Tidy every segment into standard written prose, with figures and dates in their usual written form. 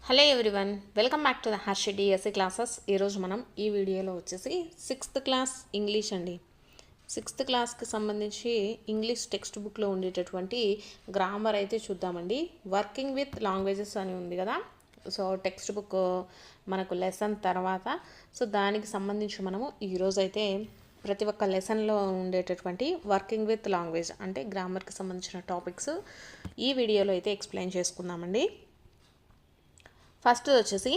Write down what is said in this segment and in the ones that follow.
Hello everyone, welcome back to the Harshi DSC classes. ఈరోజు మనం ఈ వీడియోలో వచ్చేసి 6th క్లాస్ ఇంగ్లీష్ అండి. 6th క్లాస్కి సంబంధించి ఇంగ్లీష్ టెక్స్ట్ బుక్లో ఉండేటటువంటి గ్రామర్ అయితే చూద్దామండి. వర్కింగ్ విత్ లాంగ్వేజెస్ అని ఉంది కదా, సో టెక్స్ట్ బుక్ మనకు లెసన్ తర్వాత సో దానికి సంబంధించి మనము ఈరోజు అయితే ప్రతి ఒక్క లెసన్లో ఉండేటటువంటి వర్కింగ్ విత్ లాంగ్వేజ్ అంటే గ్రామర్కి సంబంధించిన టాపిక్స్ ఈ వీడియోలో అయితే ఎక్స్ప్లెయిన్ చేసుకుందామండి. ఫస్ట్ వచ్చేసి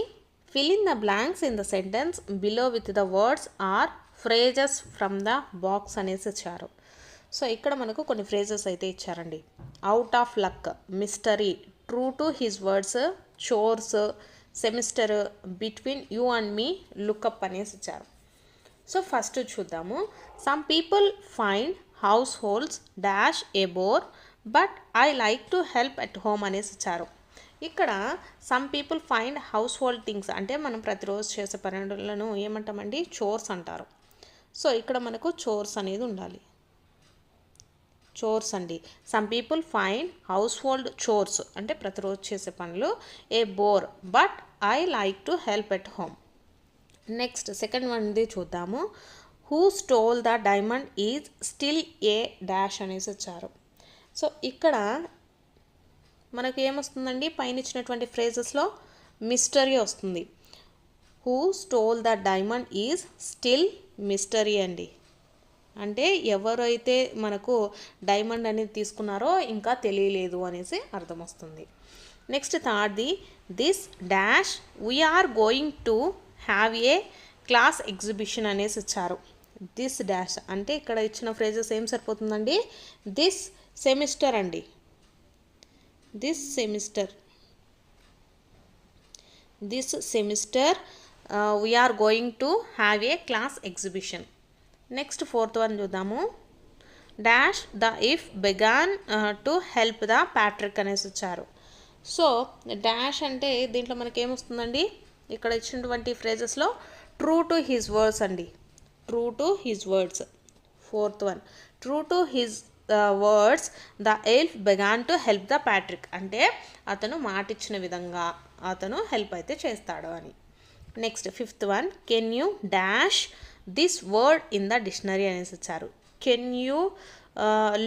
fill in the blanks in the sentence below with the words or phrases from the box అనేసి ఇచ్చారు. సో ఇక్కడ మనకు కొన్ని ఫ్రేజెస్ అయితే ఇచ్చారండి. Out of luck, mystery, true to his words, chores, semester, between you and me, look up అనేసి ఇచ్చారు. So first చూద్దాము. Some people find house holds dash a bore but I like to help at home అనేసి ఇచ్చారు. ఇక్కడ some people find house hold things అంటే మనం ప్రతిరోజు చేసే పనులను ఏమంటామండి, చోర్స్ అంటారు. సో ఇక్కడ మనకు చోర్స్ అనేది ఉండాలి. చోర్స్ అండి. Some people find household chores అంటే ప్రతిరోజు చేసే పనులు. A bore but I like to help at home. Next second వన్ది చూద్దాము. Who stole the diamond is still a dash అనేసి వచ్చారు. సో ఇక్కడ మనకు ఏమొస్తుందండి, పైన ఇచ్చినటువంటి ఫ్రేజెస్లో మిస్టరీ వస్తుంది. Who stole the diamond is still mystery అండి. అంటే ఎవరైతే మనకు డైమండ్ అనేది తీసుకున్నారో ఇంకా తెలియలేదు అనేసి అర్థం వస్తుంది. నెక్స్ట్ థర్డ్ది, this dash we are going to have a class exhibition అనేసి ఇచ్చారు. దిస్ డాష్ అంటే ఇక్కడ ఇచ్చిన ఫ్రేజెస్ ఏం సరిపోతుందండి, దిస్ సెమిస్టర్ అండి. this semester we are going to have a class exhibition. Next fourth one చూద్దాము. dash the if began to help the Patrick అనేసి వచ్చారు. సో డాష్ అంటే దీంట్లో మనకి ఏమొస్తుందండి, ఇక్కడ ఇచ్చినటువంటి ఫ్రేజెస్లో ట్రూ టు హిజ్ వర్డ్స్ అండి. True to his words. Fourth one, true to his words the elf began to help the Patrick అంటే అతను మాటిచ్చిన విధంగా అతను హెల్ప్ అయితే చేస్తాడు అని. Next fifth one, can you dash this word in the dictionary అనేసి వచ్చారు. కెన్ యూ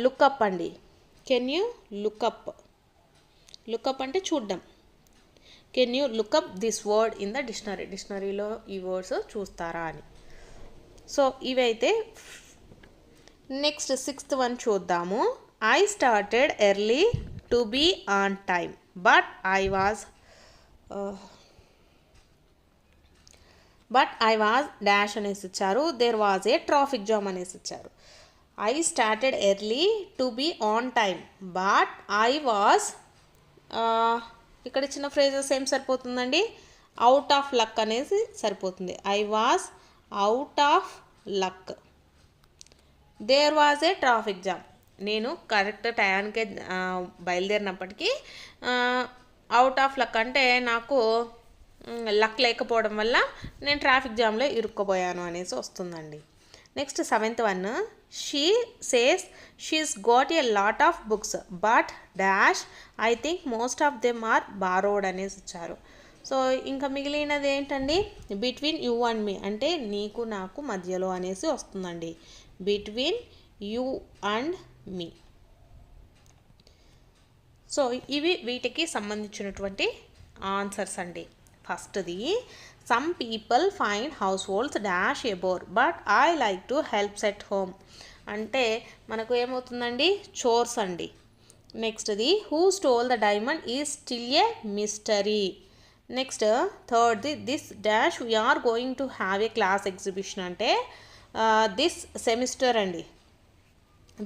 లుకప్ అండి. Can you look up. లుకప్ అంటే చూడడం. Can you look up this word in the dictionary. డిక్షనరీలో ఈ వర్డ్స్ చూస్తారా అని. సో ఇవైతే. నెక్స్ట్ సిక్స్త్ వన్ చూద్దాము. I started early to be on time but I was dash అనేసి ఇచ్చారు. There was a traffic jam అనేసి ఇచ్చారు. I started early to be on time but I was ఇక్కడ ఇచ్చిన ఫ్రేజెస్ ఏం సరిపోతుందండి, అవుట్ ఆఫ్ లక్ అనేసి సరిపోతుంది. I was out of luck. There was a traffic jam. నేను కరెక్ట్ టయానికే బయలుదేరినప్పటికీ అవుట్ ఆఫ్ లక్ అంటే నాకు లక్ లేకపోవడం వల్ల నేను ట్రాఫిక్ జామ్లో ఇరుక్కుపోయాను అనేసి వస్తుందండి. Next seventh one, she says she's got a lot of books but dash I think most of them are borrowed అనేసి ఇచ్చారు. సో ఇంకా మిగిలినది ఏంటండి, బిట్వీన్ యూ అండ్ మీ అంటే నీకు నాకు మధ్యలో అనేసి వస్తుందండి. Between you and me. So ఇవి వీటికి సంబంధించినటువంటి ఆన్సర్స్ అండి. ఫస్ట్ది, some people find house holds dash a bore but I like to helps at home అంటే మనకు ఏమవుతుందండి, చోర్స్ అండి. నెక్స్ట్ది, who stole the diamond is still a mystery. Next థర్డ్ది, this dash we are going to have a class exhibition అంటే this semester అండి.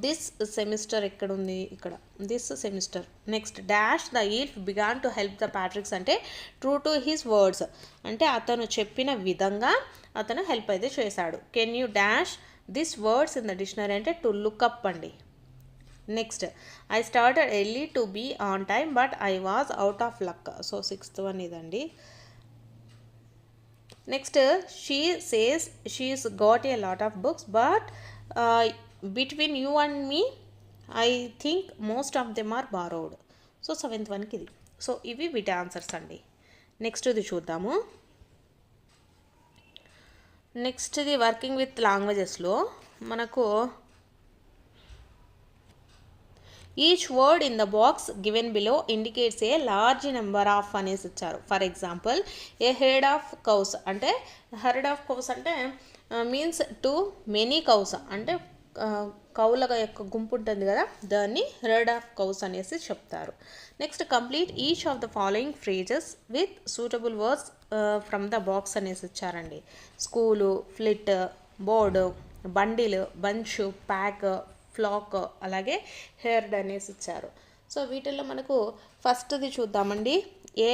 This semester ఎక్కడ ఉంది, ఇక్కడ this semester. Next dash the ఈల్ఫ్ began to help the Patricks అంటే true to his words అంటే అతను చెప్పిన విధంగా అతను హెల్ప్ అయితే చేశాడు. Can you dash this words in the dictionary అంటే టు లుకప్ అండి. Next I started early to be on time but I was out of luck. So sixth one ఇదండి. Next she says she's got a lot of books but between you and me I think most of them are borrowed. So seventh వన్కి ఇది. So ఇవి వీటి answers అండి. నెక్స్ట్ది చూద్దాము. నెక్స్ట్ది working with లాంగ్వేజెస్లో మనకు each word in the box given below indicates a large number of అనేసి ఇచ్చారు. For example A head of cows అంటే మీన్స్ టు మెనీ కౌస్ అంటే కౌల యొక్క గుంపు ఉంటుంది కదా, దాన్ని హెడ్ ఆఫ్ కౌస్ అనేసి చెప్తారు. Next complete each of the following phrases with suitable words from the box అనేసి ఇచ్చారండి. School, fleet, board, bundle, bunch, pack, flock, అలాగే హెయిర్డ్ అనేసి ఇచ్చారు. సో వీటిల్లో మనకు ఫస్ట్ది చూద్దామండి. ఏ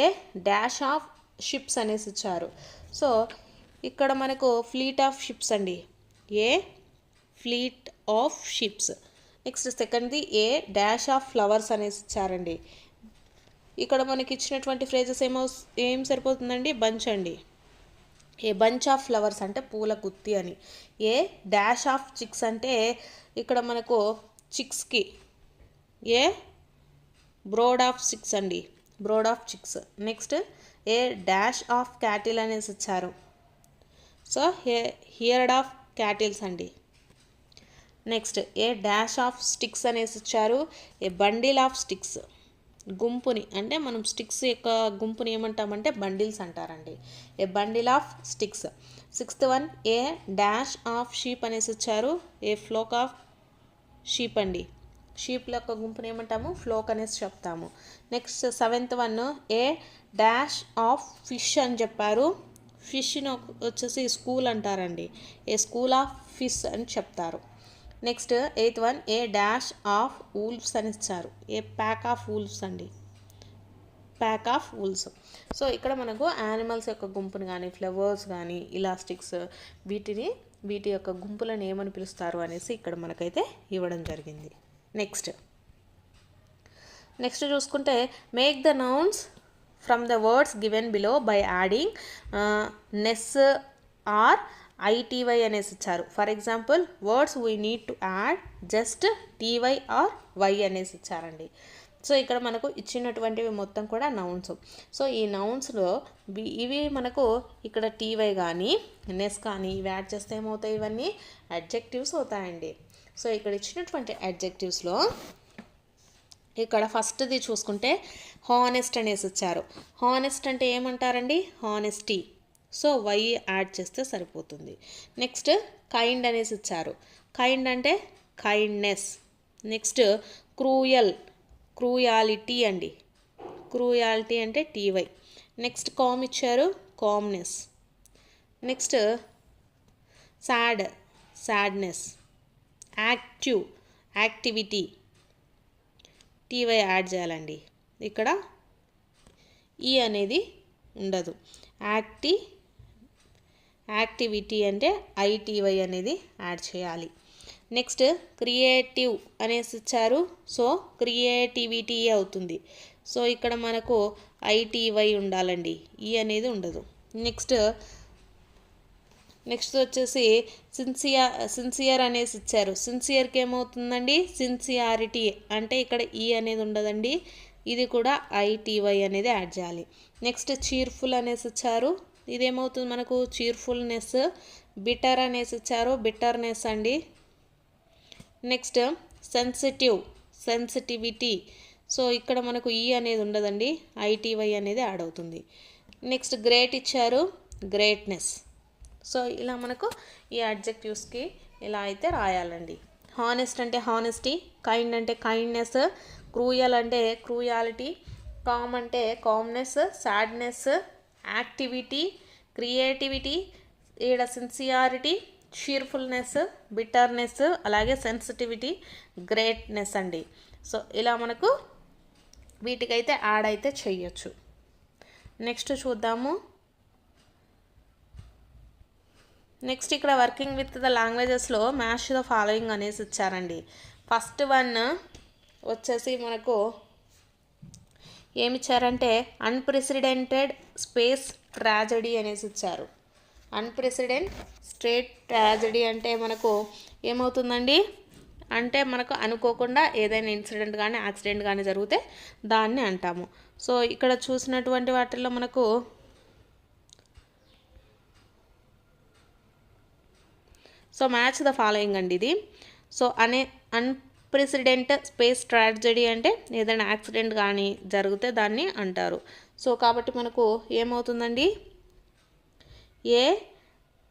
డాష్ ఆఫ్ షిప్స్ అనేసి ఇచ్చారు. సో ఇక్కడ మనకు ఫ్లీట్ ఆఫ్ షిప్స్ అండి, a fleet of ships. Next సెకండ్ది ఏ డాష్ ఆఫ్ ఫ్లవర్స్ అనేసి ఇచ్చారండి. ఇక్కడ మనకి ఇచ్చినటువంటి ఫ్రేజెస్ ఏం సరిపోతుందండి, బంచ్ అండి. ఏ బంచ్ ఆఫ్ ఫ్లవర్స్ అంటే పూల గుత్తి అని. ఏ డాష్ ఆఫ్ చిక్స్ అంటే ఇక్కడ మనకు చిక్స్కి ఏ బ్రోడ్ ఆఫ్ చిక్స్ అండి, brood of chicks. Next a dash of cattle అనేసి ఇచ్చారు. సో హియర్డ్ ఆఫ్ క్యాటిల్స్ అండి. Next a dash of sticks అనేసి ఇచ్చారు. ఏ బండిల్ ఆఫ్ స్టిక్స్, గుంపుని అంటే మనం స్టిక్స్ యొక్క గుంపుని ఏమంటామంటే బండిల్స్ అంటారండి. A bundle of sticks. Sixth one a dash of sheep అనేసి ఇచ్చారు. ఏ ఫ్లోక్ ఆఫ్ షీప్ అండి, షీప్ యొక్క గుంపుని ఏమంటాము, ఫ్లోక్ అనేసి చెప్తాము. Next seventh one a dash of fish అని చెప్పారు. ఫిష్ని వచ్చేసి స్కూల్ అంటారండి. ఏ స్కూల్ ఆఫ్ ఫిష్ అని చెప్తారు. Next eighth one a dash of wolves అని ఇచ్చారు. ఏ ప్యాక్ ఆఫ్ వూల్ఫ్స్ అండి, ప్యాక్ ఆఫ్ వూల్స్. సో ఇక్కడ మనకు యానిమల్స్ యొక్క గుంపుని కానీ, ఫ్లవర్స్ కానీ, ఇలాస్టిక్స్, వీటి యొక్క గుంపులను ఏమని పిలుస్తారు అనేసి ఇక్కడ మనకైతే ఇవ్వడం జరిగింది. నెక్స్ట్ చూసుకుంటే make the nouns from the words given below by adding ness or ITY అనేసి ఇచ్చారు. For example words we need to add just TY or Y అనేసి ఇచ్చారండి. సో ఇక్కడ మనకు ఇచ్చినటువంటివి మొత్తం కూడా నౌన్స్. సో ఈ నౌన్స్లో ఇవి మనకు ఇక్కడ టీవై కానీ నెస్ కానీ ఇవి యాడ్ చేస్తే ఏమవుతాయి, ఇవన్నీ అడ్జెక్టివ్స్ అవుతాయండి. సో ఇక్కడ ఇచ్చినటువంటి అడ్జెక్టివ్స్లో ఇక్కడ ఫస్ట్ది చూసుకుంటే హానెస్ట్ అనేసి ఇచ్చారు. హానెస్ట్ అంటే ఏమంటారండి, హానెస్టీ. సో వై యాడ్ చేస్తే సరిపోతుంది. నెక్స్ట్ కైండ్ అనేసి ఇచ్చారు. కైండ్ అంటే కైండ్నెస్. నెక్స్ట్ క్రూయాలిటీ అండి, క్రూయాలిటీ అంటే టీవై. నెక్స్ట్ కామ్ ఇచ్చారు, calmness. Next sadness. Activity, TY add చేయాలండి. ఇక్కడ ఈ అనేది ఉండదు. యాక్టివిటీ అంటే ఐటీవై అనేది యాడ్ చేయాలి. నెక్స్ట్ క్రియేటివ్ అనేసి ఇచ్చారు. సో క్రియేటివిటీ అవుతుంది. సో ఇక్కడ మనకు ఐటీవై ఉండాలండి, ఈ అనేది ఉండదు. నెక్స్ట్ వచ్చేసి సిన్సియర్ అనేసి ఇచ్చారు. సిన్సియర్కి ఏమవుతుందండి, సిన్సియారిటీ అంటే ఇక్కడ ఈ అనేది ఉండదండి, ఇది కూడా ఐటీవై అనేది యాడ్ చేయాలి. నెక్స్ట్ చీర్ఫుల్ అనేసి ఇచ్చారు. ఇదేమవుతుంది మనకు చీర్ఫుల్నెస్. బిటర్ అనేసి ఇచ్చారు, బిటర్నెస్ అండి. Next sensitivity. సో ఇక్కడ మనకు ఈ అనేది ఉండదండి, ఐటీవై అనేది యాడ్ అవుతుంది. నెక్స్ట్ గ్రేట్ ఇచ్చారు, గ్రేట్నెస్. సో ఇలా మనకు ఈ అడ్జెక్టివ్స్కి ఇలా అయితే రాయాలండి. హానెస్ట్ అంటే హానెస్టీ, కైండ్ అంటే కైండ్నెస్, క్రూయల్ అంటే క్రూయాలిటీ, కామ్ అంటే కామ్నెస్, సాడ్నెస్, యాక్టివిటీ, క్రియేటివిటీ, ఈడ సిన్సియారిటీ, చీర్ఫుల్నెస్, బిటర్నెస్, అలాగే సెన్సిటివిటీ, గ్రేట్నెస్ అండి. సో ఇలా మనకు వీటికైతే యాడ్ అయితే చెయ్యొచ్చు. నెక్స్ట్ చూద్దాము. నెక్స్ట్ ఇక్కడ వర్కింగ్ విత్ ద లాంగ్వేజెస్లో మ్యాచ్ ద ఫాలోయింగ్ అనేసి ఇచ్చారండి. ఫస్ట్ వన్ వచ్చేసి మనకు ఏమిచ్చారంటే అన్ప్రెసిడెంటెడ్ స్పేస్ ట్రాజడీ అనేసి ఇచ్చారు. అన్ప్రెసిడెంట్ స్టేట్ ట్రాజడీ అంటే మనకు ఏమవుతుందండి అంటే మనకు అనుకోకుండా ఏదైనా ఇన్సిడెంట్ కానీ యాక్సిడెంట్ కానీ జరిగితే దాన్ని అంటాము. సో ఇక్కడ చూసినటువంటి వాటిల్లో మనకు సో మ్యాచ్ ద ఫాలోయింగ్ అండి ఇది. సో అన్ప్రెసిడెంట్ స్పేస్ ట్రాజెడీ అంటే ఏదైనా యాక్సిడెంట్ కానీ జరిగితే దాన్ని అంటారు. సో కాబట్టి మనకు ఏమవుతుందండి, a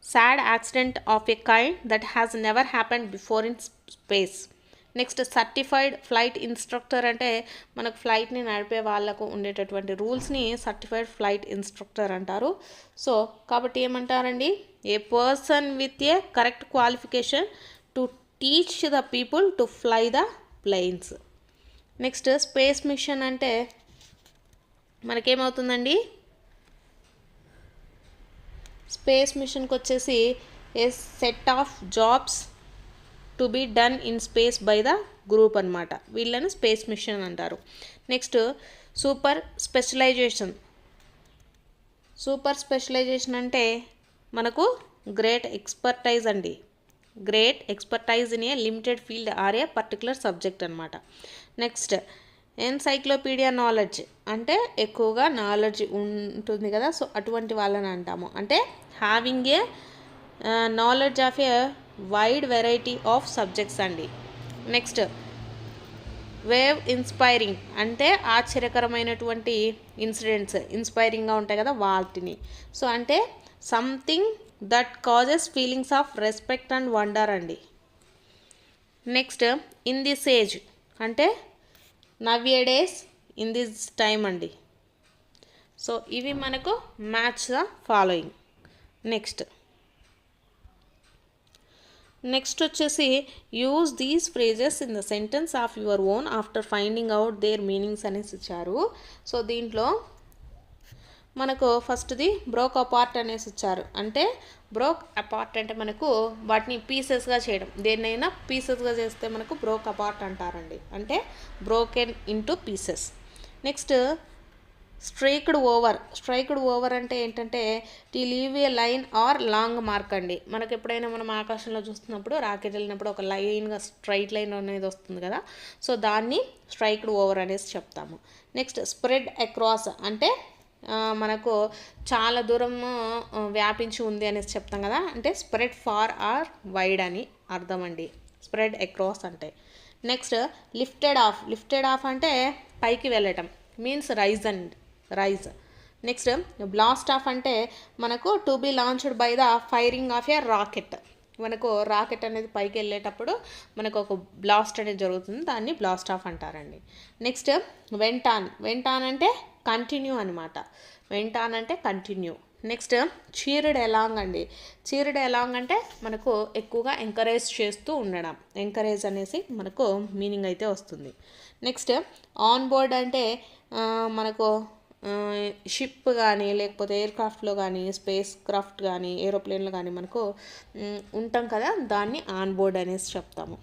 sad accident of a kind that has never happened before in space. Next certified flight instructor అంటే మనకు ఫ్లైట్ని నడిపే వాళ్ళకు ఉండేటటువంటి రూల్స్ని సర్టిఫైడ్ ఫ్లైట్ ఇన్స్ట్రక్టర్ అంటారు. సో కాబట్టి ఏమంటారండి, a person with a correct qualification to teach the people to fly the planes. Next space mission అంటే మనకేమవుతుందండి, స్పేస్ మిషన్కి వచ్చేసి a set of jobs to be done in space by the group అనమాట, వీళ్ళని space mission అంటారు. Next super specialization అంటే మనకు great expertise అండి, great expertise in a limited field or a particular subject అనమాట. నెక్స్ట్ ఎన్సైక్లోపీడియా నాలెడ్జ్ అంటే ఎక్కువగా knowledge ఉంటుంది కదా, సో అటువంటి వాళ్ళని అంటాము, అంటే having a knowledge of a wide variety of subjects అండి. నెక్స్ట్ వేవ్ ఇన్స్పైరింగ్ అంటే ఆశ్చర్యకరమైనటువంటి ఇన్సిడెంట్స్ ఇన్స్పైరింగ్గా ఉంటాయి కదా వాటిని. సో అంటే something that causes feelings of respect and wonder అండి. నెక్స్ట్ ఇన్ దిస్ ఏజ్ అంటే నవ్యడేస్ ఇన్ దిస్ టైం అండి. సో ఇవి మనకు మ్యాచ్ ద ఫాలోయింగ్. నెక్స్ట్ వచ్చేసి use these phrases in the sentence of your own after finding out their meanings అనేసి ఇచ్చారు. So దీంట్లో మనకు ఫస్ట్ది బ్రోక్ అపార్ట్ అనేసి ఇచ్చారు. అంటే బ్రోక్ అపార్ట్ అంటే మనకు వాటిని పీసెస్గా చేయడం, దేన్నైనా పీసెస్గా చేస్తే మనకు బ్రోక్ అపార్ట్ అంటారండి, అంటే broken into pieces. Next striked over అంటే ఏంటంటే to leave a line or long mark అండి. మనకు ఎప్పుడైనా మనం ఆకాశంలో చూస్తున్నప్పుడు రాకెట్ వెళ్ళినప్పుడు ఒక లైన్గా స్ట్రైట్ లైన్ అనేది వస్తుంది కదా, సో దాన్ని స్ట్రైక్డ్ ఓవర్ అనేసి చెప్తాము. నెక్స్ట్ స్ప్రెడ్ అక్రాస్ అంటే మనకు చాలా దూరం వ్యాపించి ఉంది అనేసి చెప్తాం కదా, అంటే స్ప్రెడ్ ఫార్ ఆర్ వైడ్ అని అర్థం అండి స్ప్రెడ్ అక్రాస్ అంటే. నెక్స్ట్ లిఫ్టెడ్ ఆఫ్ అంటే పైకి వెళ్ళటం, means rise. Next blast off అంటే మనకు to be launched by the firing of a rocket, మనకు రాకెట్ అనేది పైకి వెళ్ళేటప్పుడు మనకు ఒక బ్లాస్ట్ అనేది జరుగుతుంది, దాన్ని బ్లాస్ట్ ఆఫ్ అంటారండి. నెక్స్ట్ వెంట్ ఆన్ అంటే కంటిన్యూ అనమాట, వెంట్ ఆన్ అంటే కంటిన్యూ. నెక్స్ట్ చీర్డ్ ఎలాంగ్ అండి, చీర్డ్ ఎలాంగ్ అంటే మనకు ఎక్కువగా ఎంకరేజ్ చేస్తూ ఉండడం, ఎంకరేజ్ అనేసి మనకు మీనింగ్ అయితే వస్తుంది. నెక్స్ట్ ఆన్ బోర్డ్ అంటే మనకు షిప్ కానీ లేకపోతే ఎయిర్క్రాఫ్ట్లో కానీ స్పేస్ క్రాఫ్ట్ కానీ ఏరోప్లేన్లో కానీ మనకు ఉంటాం కదా, దాన్ని ఆన్ బోర్డ్ అనేసి చెప్తాము.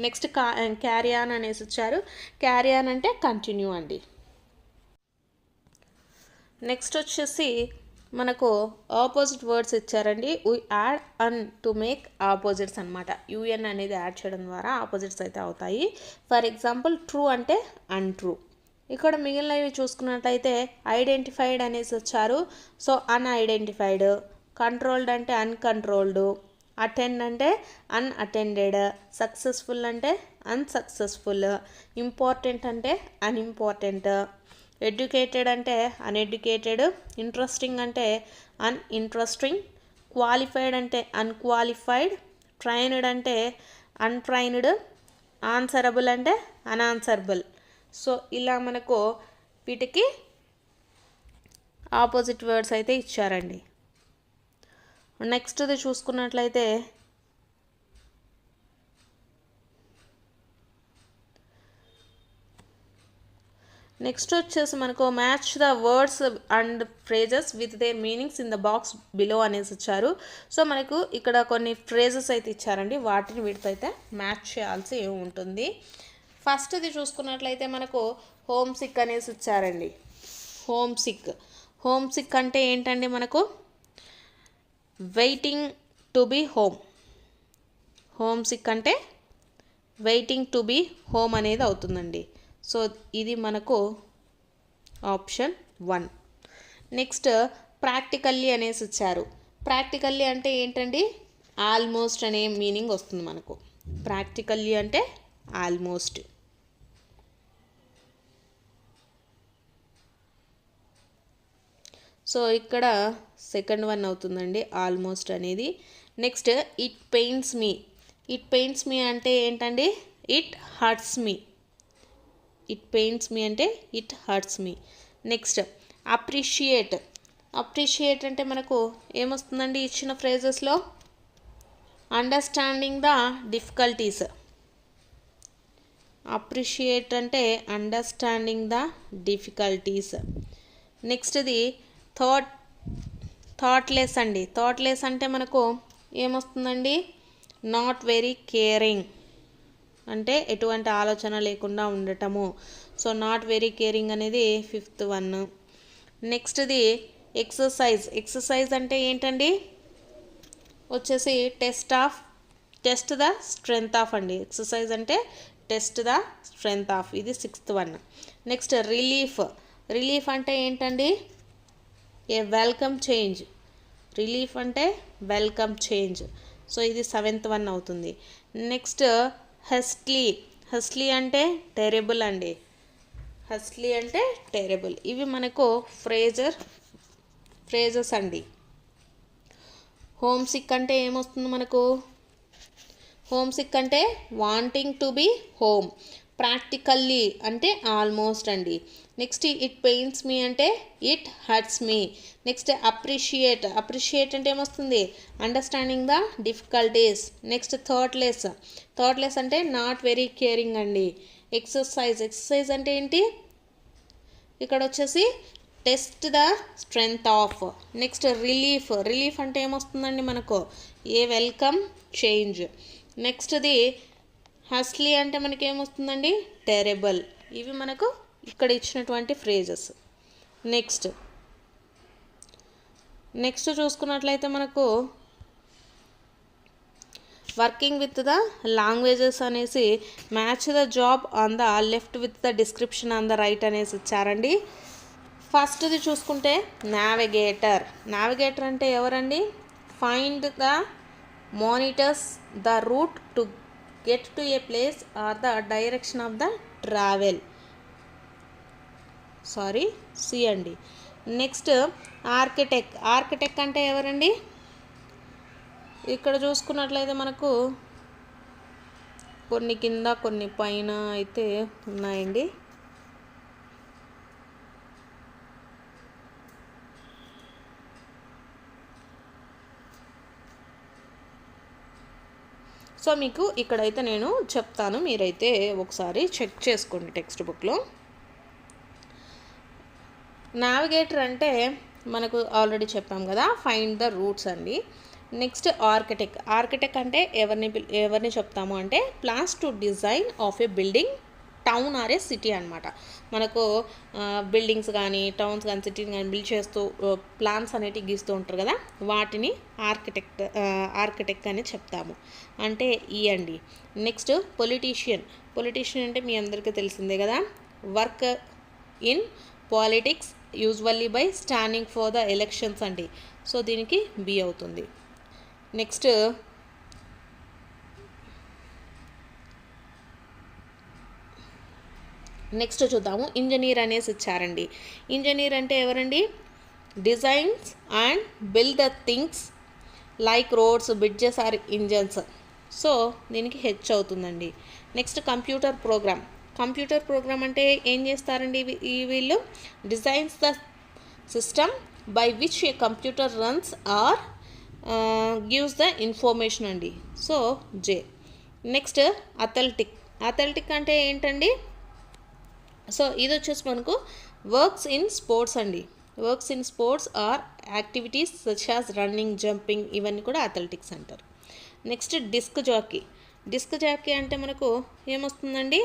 నెక్స్ట్ క్యారీ ఆన్ అనేసి ఇచ్చారు, క్యారీ ఆన్ అంటే కంటిన్యూ అండి. నెక్స్ట్ వచ్చేసి మనకు ఆపోజిట్ వర్డ్స్ ఇచ్చారండి, we add an to make opposites అనమాట, యూఎన్ అనేది యాడ్ చేయడం ద్వారా ఆపోజిట్స్ అయితే అవుతాయి. ఫర్ ఎగ్జాంపుల్ ట్రూ అంటే అన్ట్రూ. ఇక్కడ మిగిలినవి చూసుకున్నట్లయితే ఐడెంటిఫైడ్ అనేసి వచ్చారు, సో అన్ఐడెంటిఫైడ్. కంట్రోల్డ్ అంటే అన్కంట్రోల్డ్. అటెండ్ అంటే అన్అటెండెడ్. సక్సెస్ఫుల్ అంటే అన్సక్సెస్ఫుల్. ఇంపార్టెంట్ అంటే అన్ఇంపార్టెంట్. ఎడ్యుకేటెడ్ అంటే అన్ఎడ్యుకేటెడ్. ఇంట్రెస్టింగ్ అంటే అన్ఇంట్రెస్టింగ్. క్వాలిఫైడ్ అంటే అన్క్వాలిఫైడ్. ట్రైన్డ్ అంటే అన్ట్రైన్డ్. ఆన్సరబుల్ అంటే అన్ఆన్సరబుల్. సో ఇలా మనకు వీటికి ఆపోజిట్ వర్డ్స్ అయితే ఇచ్చారండి. నెక్స్ట్ది చూసుకున్నట్లయితే నెక్స్ట్ వచ్చేసి మనకు match the words and phrases with their meanings in the box below అనేసి ఇచ్చారు. సో మనకు ఇక్కడ కొన్ని ఫ్రేజెస్ అయితే ఇచ్చారండి, వాటిని వీటితో అయితే మ్యాచ్ చేయాల్సి ఉంటుంది. ఫస్ట్ది చూసుకున్నట్లయితే మనకు హోమ్ సిక్ అనేసి ఇచ్చారండి. హోమ్ సిక్ అంటే ఏంటండి, మనకు waiting to be home. Home sick అంటే వెయిటింగ్ టు బీ హోమ్ అనేది అవుతుందండి. సో ఇది మనకు ఆప్షన్ 1. నెక్స్ట్ ప్రాక్టికల్లీ అనేసి ఇచ్చారు. ప్రాక్టికల్లీ అంటే ఏంటండి, ఆల్మోస్ట్ అనే మీనింగ్ వస్తుంది మనకు. ప్రాక్టికల్లీ అంటే ఆల్మోస్ట్. సో ఇక్కడ సెకండ్ వన్ అవుతుందండి ఆల్మోస్ట్ అనేది. Next it pains me. It pains me అంటే ఏంటండి? It hurts me. It pains me అంటే it hurts me. Next appreciate. Appreciate అంటే మనకు ఏమొస్తుందండి ఇచ్చిన ఫ్రేజెస్లో? Understanding the difficulties. అప్రిషియేట్ అంటే అండర్స్టాండింగ్ ద డిఫికల్టీస్. నెక్స్ట్ది థాట్లెస్ అండి. థాట్లెస్ అంటే మనకు ఏమొస్తుందండి? నాట్ వెరీ కేరింగ్ అంటే ఎటువంటి ఆలోచన లేకుండా ఉండటము. సో నాట్ వెరీ కేరింగ్ అనేది ఫిఫ్త్ వన్. నెక్స్ట్ది ఎక్సర్సైజ్. ఎక్సర్సైజ్ అంటే ఏంటండి? వచ్చేసి టెస్ట్ ద స్ట్రెంగ్త్ ఆఫ్ అండి. ఎక్సర్సైజ్ అంటే టెస్ట్ ద స్ట్రెంగ్త్ ఆఫ్. ఇది sixth one. Next relief. Relief అంటే ఏంటండి? ఏ వెల్కమ్ చేంజ్. రిలీఫ్ అంటే వెల్కమ్ చేంజ్. సో ఇది సెవెంత్ వన్ అవుతుంది. నెక్స్ట్ హస్ట్లీ. హస్ట్లీ అంటే టెరబుల్ అండి. హస్ట్లీ అంటే టెరబుల్. ఇవి మనకు ఫ్రేజెస్ అండి. హోమ్ సిక్ అంటే ఏమొస్తుంది మనకు? హోమ్ సిక్ అంటే wanting to be home. Practically అంటే ఆల్మోస్ట్ అండి. నెక్స్ట్ ఇట్ పెయిన్స్ మీ అంటే it hurts me. Next appreciate. Appreciate అంటే ఏమొస్తుంది? Understanding the difficulties. Next thoughtless. Thoughtless అంటే నాట్ వెరీ కేరింగ్ అండి. ఎక్సర్సైజ్. ఎక్సర్సైజ్ అంటే ఏంటి? ఇక్కడ వచ్చేసి test the strength of. Next relief. Relief అంటే ఏమొస్తుందండి మనకు? ఏ వెల్కమ్ చేంజ్. నెక్స్ట్ది హస్ట్లీ అంటే మనకి ఏమొస్తుందండి? టెరబుల్. ఇవి మనకు ఇక్కడ ఇచ్చినటువంటి ఫ్రేజెస్. నెక్స్ట్ చూసుకున్నట్లయితే మనకు వర్కింగ్ విత్ ద లాంగ్వేజెస్ అనేసి match the job on the left with the description on the right అనేసి ఇచ్చారండి. ఫస్ట్ది చూసుకుంటే నావిగేటర్. నావిగేటర్ అంటే ఎవరండి? Find the monitors the route to get to a place or the direction of the travel. C అండి. Next architect. Architect అంటే ఎవరండి? ఇక్కడ చూసుకున్నట్లయితే మనకు కొన్ని కింద కొన్ని పైన అయితే ఉన్నాయండి. సో మీకు ఇక్కడైతే నేను చెప్తాను, మీరైతే ఒకసారి చెక్ చేసుకోండి టెక్స్ట్ బుక్లో. నావిగేటర్ అంటే మనకు ఆల్రెడీ చెప్పాం కదా, ఫైండ్ ద రూట్స్ అండి. Next architect. ఆర్కిటెక్ట్ అంటే ఎవరిని చెప్తాము అంటే plans to design of A building, town or A city అనమాట. మనకు బిల్డింగ్స్ కానీ టౌన్స్ కానీ సిటీని కానీ బిల్డ్ చేస్తూ ప్లాన్స్ అనేటివి గీస్తూ ఉంటారు కదా, వాటిని ఆర్కిటెక్ట్ అని చెప్తాము. అంటే ఈ అండి. Next politician. పొలిటీషియన్ అంటే మీ అందరికీ తెలిసిందే కదా, work in politics usually by standing for the elections అండి. సో దీనికి బి అవుతుంది. నెక్స్ట్ చూద్దాము. ఇంజనీర్ అనేసి ఇచ్చారండి. ఇంజనీర్ అంటే ఎవరండి? Designs and build the things like roads, bridges or engines. So దీనికి హెచ్ అవుతుందండి. Next computer program. Computer program అంటే ఏం చేస్తారండి వీళ్ళు? Designs the system by which a computer runs or gives the information అండి. So J. Next athletic. Athletic అంటే ఏంటండి? So ఇది వచ్చేసి మనకు వర్క్స్ ఇన్ స్పోర్ట్స్ అండి. Works in sports or activities such as running, jumping, ఇవన్నీ కూడా అథ్లెటిక్స్ అంటారు. Next disc jockey. Disc jockey అంటే మనకు ఏమొస్తుందండి?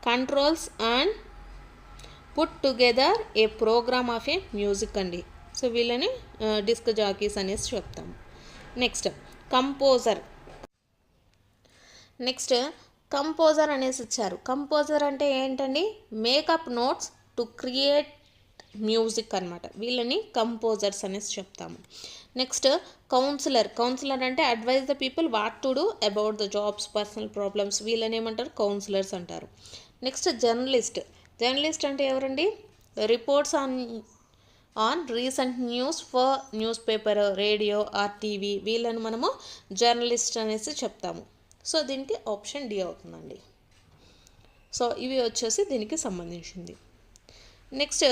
Controls and put together a program of a music అండి. సో వీళ్ళని డిస్క్ జాకీస్ అనేసి చెప్తాము. Next composer. నెక్స్ట్ కంపోజర్ అనేసి ఇచ్చారు. కంపోజర్ అంటే ఏంటండి? Make up notes to create music అనమాట. వీళ్ళని కంపోజర్స్ అనేసి చెప్తాము. నెక్స్ట్ కౌన్సిలర్ అంటే advise the people what to do about the jobs, personal problems, వీళ్ళని ఏమంటారు? కౌన్సిలర్స్ అంటారు. నెక్స్ట్ జర్నలిస్ట్ అంటే ఎవరండి? Reports on recent news for newspaper, radio or TV, వీళ్ళని మనము జర్నలిస్ట్ అనేసి చెప్తాము. సో దీనికి ఆప్షన్ డి అవుతుందండి. సో ఇవి వచ్చేసి దీనికి సంబంధించింది. నెక్స్ట్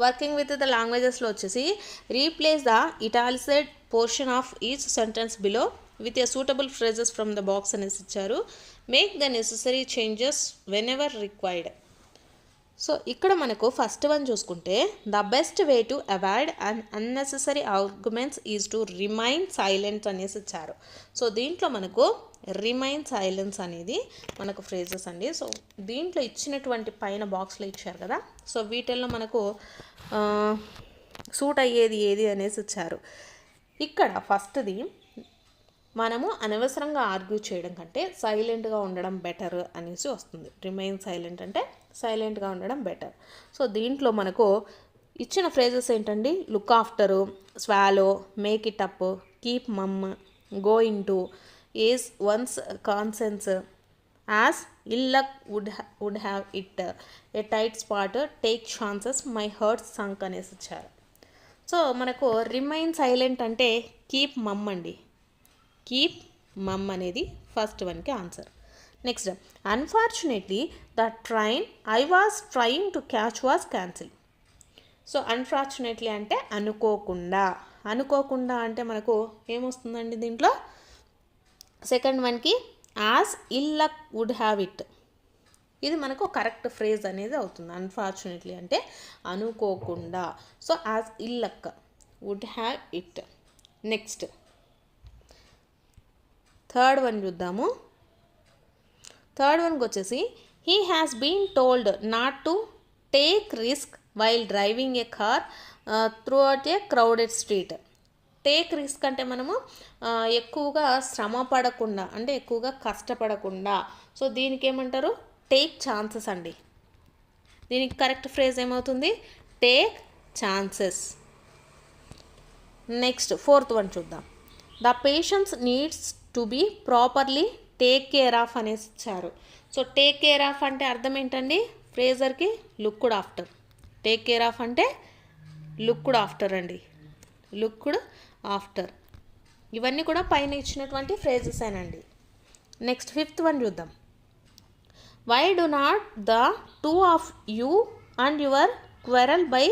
వర్కింగ్ విత్ ద లాంగ్వేజెస్లో వచ్చేసి replace the italicised portion of each sentence below with a suitable phrases from the box అనేసి ఇచ్చారు. Make the necessary changes whenever required. So ఇక్కడ మనకు ఫస్ట్ వన్ చూసుకుంటే the best way to avoid and unnecessary arguments is to remain silent అనేసి ఇచ్చారు. So దీంట్లో మనకు remain silence అనేది మనకు ఫ్రేజెస్ అండి. సో దీంట్లో ఇచ్చినటువంటి పైన బాక్స్లో ఇచ్చారు కదా, సో వీటిల్లో మనకు సూట్ అయ్యేది ఏది అనేసి ఇచ్చారు. ఇక్కడ ఫస్ట్ది మనము అనవసరంగా ఆర్గ్యూ చేయడం కంటే సైలెంట్గా ఉండడం బెటర్ అనేసి వస్తుంది. రిమైన్ సైలెంట్ అంటే సైలెంట్గా ఉండడం బెటర్. సో దీంట్లో మనకు ఇచ్చిన ఫ్రేజెస్ ఏంటండి? Look after, swallow, make it up, keep mum, go into, ease one's conscience, as ill luck would have it, a tight spot, take chances, my heart sunk అనేసి ఇచ్చారు. సో మనకు remain silent అంటే keep mum అండి. Keep mum అనేది first వన్కి answer. Next unfortunately the train I was trying to catch was cancel. So unfortunately అంటే అనుకోకుండా అంటే మనకు ఏమొస్తుందండి దీంట్లో? సెకండ్ వన్కి as ill luck would have it, ఇది మనకు కరెక్ట్ ఫ్రేజ్ అనేది అవుతుంది. అన్ఫార్చునేట్లీ అంటే అనుకోకుండా. So as ill luck would have it. Next third one చూద్దాము. థర్డ్ వన్కి వచ్చేసి he has been told not to take risk while driving a car throughout a crowded street. Take risk అంటే మనము ఎక్కువగా శ్రమ పడకుండా అంటే ఎక్కువగా కష్టపడకుండా. సో దీనికి ఏమంటారు? టేక్ ఛాన్సెస్ అండి. దీనికి కరెక్ట్ ఫ్రేజ్ ఏమవుతుంది? Take chances. Next fourth one చూద్దాం. The patients needs to be properly take care of అనేసి ఇచ్చారు. సో టేక్ కేర్ ఆఫ్ అంటే అర్థం ఏంటండి? ఫ్రేజర్కి looked after. Take care of అంటే లుక్డ్ ఆఫ్టర్ అండి. Looked after. ఇవన్నీ కూడా పైన ఇచ్చినటువంటి ఫ్రేజెస్ ఏనండి. నెక్స్ట్ ఫిఫ్త్ వన్ చూద్దాం. Why do not the two of you and your quarrel by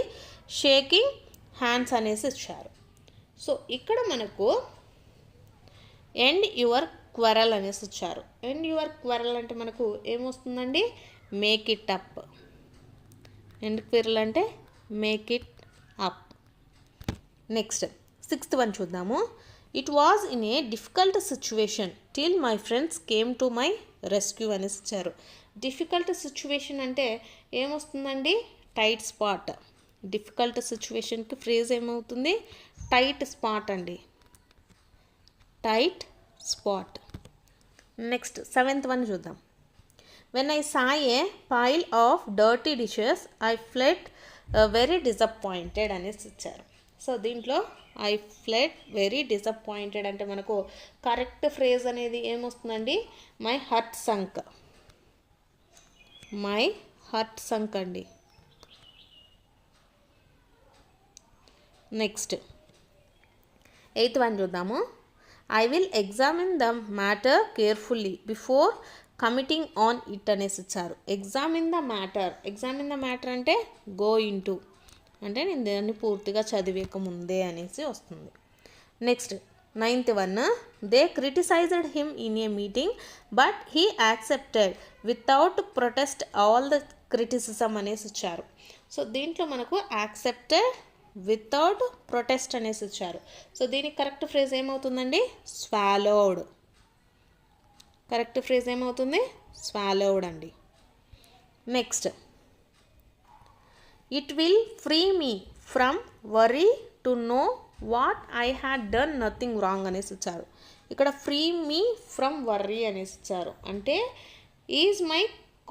shaking hands అనేసి ఇచ్చారు. సో ఇక్కడ మనకు ఎండ్ యువర్ క్వెరల్ అనేసి ఇచ్చారు. ఎండ్ యువర్ క్వెరల్ అంటే మనకు ఏమొస్తుందండి? Make it up. End quarrel అంటే make it up. Next sixth one చూద్దాము. It was in a difficult situation till my friends came to my rescue అనేసి ఇచ్చారు. డిఫికల్ట్ సిచ్యువేషన్ అంటే ఏమొస్తుందండి? Tight spot. డిఫికల్ట్ సిచ్యువేషన్కి ఫ్రేజ్ ఏమవుతుంది? టైట్ స్పాట్ అండి. Tight spot. Next seventh one చూద్దాం. When I saw a pile of dirty dishes I felt very disappointed అనేసి ఇచ్చారు. సో దీంట్లో ఐ ఫ్లెట్ వెరీ డిసప్పాయింటెడ్ అంటే మనకు కరెక్ట్ ఫ్రేజ్ అనేది ఏమొస్తుందండి? My heart sunk. My heart sunk అండి. నెక్స్ట్ ఎయిత్ వన్ చూద్దాము. I will examine the matter carefully before committing on it అనేసి ఇచ్చారు. ఎగ్జామిన్ ద మ్యాటర్ అంటే గో ఇన్ టు అంటే నేను దాన్ని పూర్తిగా చదివేక ముందే అనేసి వస్తుంది. Next ninth one. They criticised him in a meeting but he accepted without protest all the criticism అనేసి ఇచ్చారు. సో దీంట్లో మనకు యాక్సెప్టెడ్ వితౌట్ ప్రొటెస్ట్ అనేసి ఇచ్చారు. సో దీనికి కరెక్ట్ ఫ్రేజ్ ఏమవుతుందండి? స్వాలోడ్. కరెక్ట్ ఫ్రేజ్ ఏమవుతుంది? స్వాలోడ్ అండి. Next it will free me from worry to know what I had done nothing wrong అనేసి ఇచ్చారు. ఇక్కడ ఫ్రీ మీ ఫ్రమ్ వర్రీ అనేసి ఇచ్చారు. అంటే ఈజ్ మై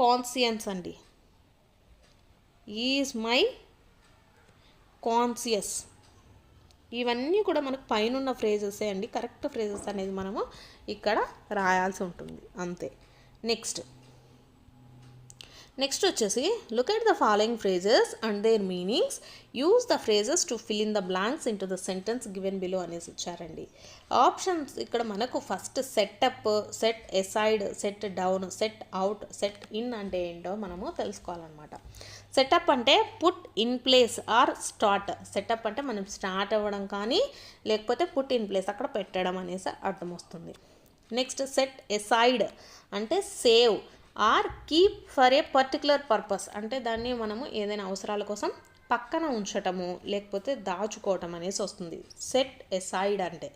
కాన్సియన్స్ అండి. Is my conscious. ఇవన్నీ కూడా మనకు పైన ఫ్రేజెసే అండి. కరెక్ట్ ఫ్రేజెస్ అనేది మనము ఇక్కడ రాయాల్సి ఉంటుంది అంతే. నెక్స్ట్ వచ్చేసి look at the following phrases and their meanings, use the phrases to fill in the blanks into the sentence given below అనేసి ఇచ్చారండి. ఆప్షన్స్ ఇక్కడ మనకు first set up, set aside, set down, set out, set in అంటే ఏంటో మనము తెలుసుకోవాలన్నమాట. Set up అంటే put in place or start. Set up అంటే మనం స్టార్ట్ అవ్వడం కానీ లేకపోతే పుట్ ఇన్ ప్లేస్ అక్కడ పెట్టడం అనేసి అర్థం వస్తుంది. నెక్స్ట్ సెట్ ఎసైడ్ అంటే save or keep for a particular purpose, అంటే దాన్ని మనము ఏదైనా అవసరాల కోసం పక్కన ఉంచటము లేకపోతే దాచుకోవటం అనేసి వస్తుంది సెట్ ఎసైడ్ అంటే.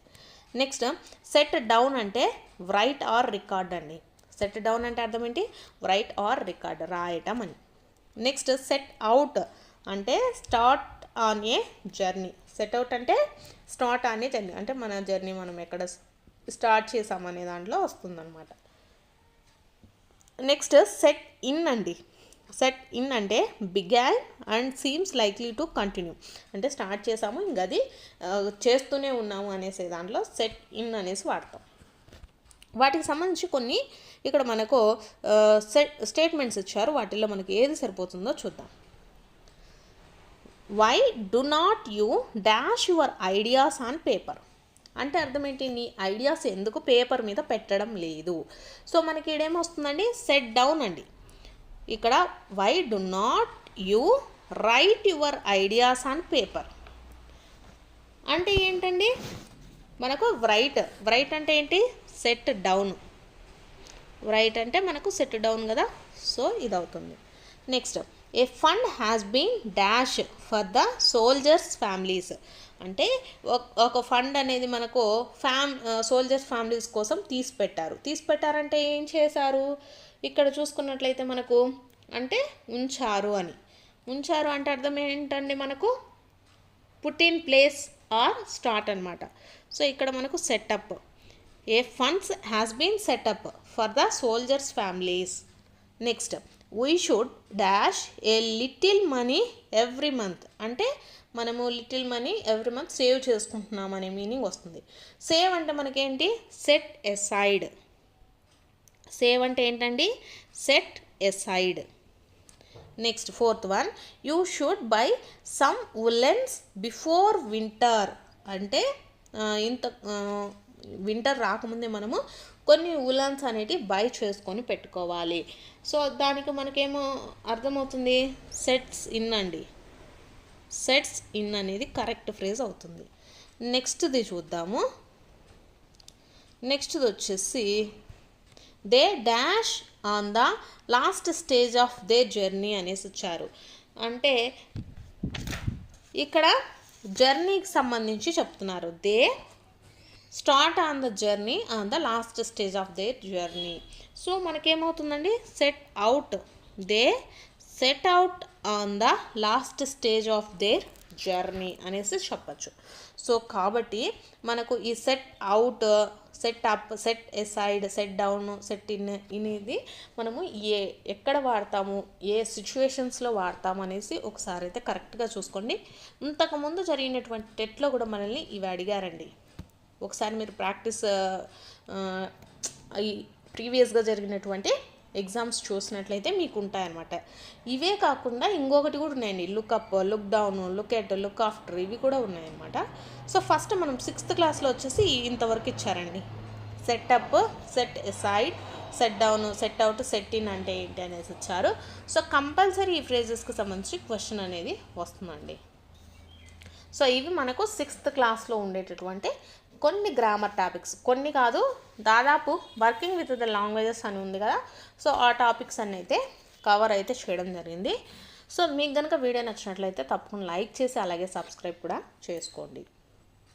నెక్స్ట్ సెట్ డౌన్ అంటే రైట్ ఆర్ రికార్డ్ అండి. సెట్ డౌన్ అంటే అర్థం ఏంటి? రైట్ ఆర్ రికార్డ్, రాయటం అని. నెక్స్ట్ సెట్ అవుట్ అంటే start on a journey. Set out అంటే స్టార్ట్ ఆన్ ఏ జర్నీ, అంటే మన జర్నీ మనం ఎక్కడ స్టార్ట్ చేసామనే దాంట్లో వస్తుందన్నమాట. నెక్స్ట్ సెట్ ఇన్ అండి. సెట్ ఇన్ అంటే began and seems likely to continue, అంటే స్టార్ట్ చేసాము ఇంకా అది చేస్తూనే ఉన్నాము అనేసి దాంట్లో సెట్ ఇన్ అనేసి వాడతాం. వాటికి సంబంధించి కొన్ని ఇక్కడ మనకు స్టేట్మెంట్స్ ఇచ్చారు, వాటిల్లో మనకి ఏది సరిపోతుందో చూద్దాం. Why do not you dash your ideas on paper అంటే అర్థం ఏంటి? నీ ఐడియాస్ ఎందుకు పేపర్ మీద పెట్టడం లేదు. సో మనకి ఇదేమొస్తుందండి? సెట్ డౌన్ అండి. ఇక్కడ why do not you write your ideas on paper అంటే ఏంటండి? మనకు రైట్ అంటే ఏంటి? Set down. రైట్ అంటే మనకు సెట్ డౌన్ కదా, సో ఇది అవుతుంది. Next a fund has been dash for the soldiers families అంటే ఒక ఫండ్ అనేది మనకు సోల్జర్స్ ఫ్యామిలీస్ కోసం తీసిపెట్టారంటే ఏం చేశారు? ఇక్కడ చూసుకున్నట్లయితే మనకు అంటే ఉంచారు అంటే అర్థం ఏంటండి? మనకు put in place or start అనమాట. సో ఇక్కడ మనకు set up, a funds has been set up for the soldiers families. Next we should dash a little money every month అంటే మనము little money every month save చేసుకుంటున్నాం అనే మీనింగ్ వస్తుంది. Save అంటే మనకేంటి? Set aside. సేవ్ అంటే ఏంటండి? Set aside. Next fourth one, you should buy some woollens before winter అంటే వింటర్ రాకముందే మనము కొన్ని ఉలన్స్ అనేటివి బై చేసుకొని పెట్టుకోవాలి. సో దానికి మనకేమో అర్థమవుతుంది? సెట్స్ ఇన్ అండి. సెట్స్ ఇన్ అనేది కరెక్ట్ ఫ్రేజ్ అవుతుంది. నెక్స్ట్ది చూద్దాము. నెక్స్ట్ది వచ్చేసి they dash on the last stage of they journey అనేసి ఇచ్చారు. అంటే ఇక్కడ జర్నీకి సంబంధించి చెప్తున్నారు. They start on the journey on the last stage of their journey. So మనకేమవుతుందండి? Set out. They set out on the last stage of their journey అనేసి చెప్పచ్చు. సో కాబట్టి మనకు ఈ set out, set up, set aside, set down, set in ఇది మనము ఎక్కడ వాడతాము, ఏ సిచ్యువేషన్స్లో వాడతాము అనేసి ఒకసారి అయితే కరెక్ట్గా చూసుకోండి. ఇంతకుముందు జరిగినటువంటి టెట్లో కూడా మనల్ని ఇవి అడిగారండి. ఒకసారి మీరు ప్రాక్టీస్ ఈ ప్రీవియస్గా జరిగినటువంటి ఎగ్జామ్స్ చూసినట్లయితే మీకు ఉంటాయన్నమాట. ఇవే కాకుండా ఇంకొకటి కూడా ఉన్నాయండి, look up, look down, look at, look after, ఇవి కూడా ఉన్నాయన్నమాట. సో ఫస్ట్ మనం 6th క్లాస్లో వచ్చేసి ఇంతవరకు ఇచ్చారండి. Setup, set aside, set down, set out, set in అంటే ఏంటి అనేసి ఇచ్చారు. సో కంపల్సరీ ఈ ఫ్రేజెస్కి సంబంధించి క్వశ్చన్ అనేది వస్తుందండి. సో ఇవి మనకు 6th క్లాస్లో ఉండేటటువంటి కొన్ని గ్రామర్ టాపిక్స్, కొన్ని కాదు దాదాపు వర్కింగ్ విత్ ద లాంగ్వేజెస్ అని ఉంది కదా, సో ఆ టాపిక్స్ అన్నీ అయితే కవర్ అయితే చేయడం జరిగింది. సో మీకు కనుక వీడియో నచ్చినట్లయితే తప్పకుండా లైక్ చేసి అలాగే సబ్స్క్రైబ్ కూడా చేసుకోండి.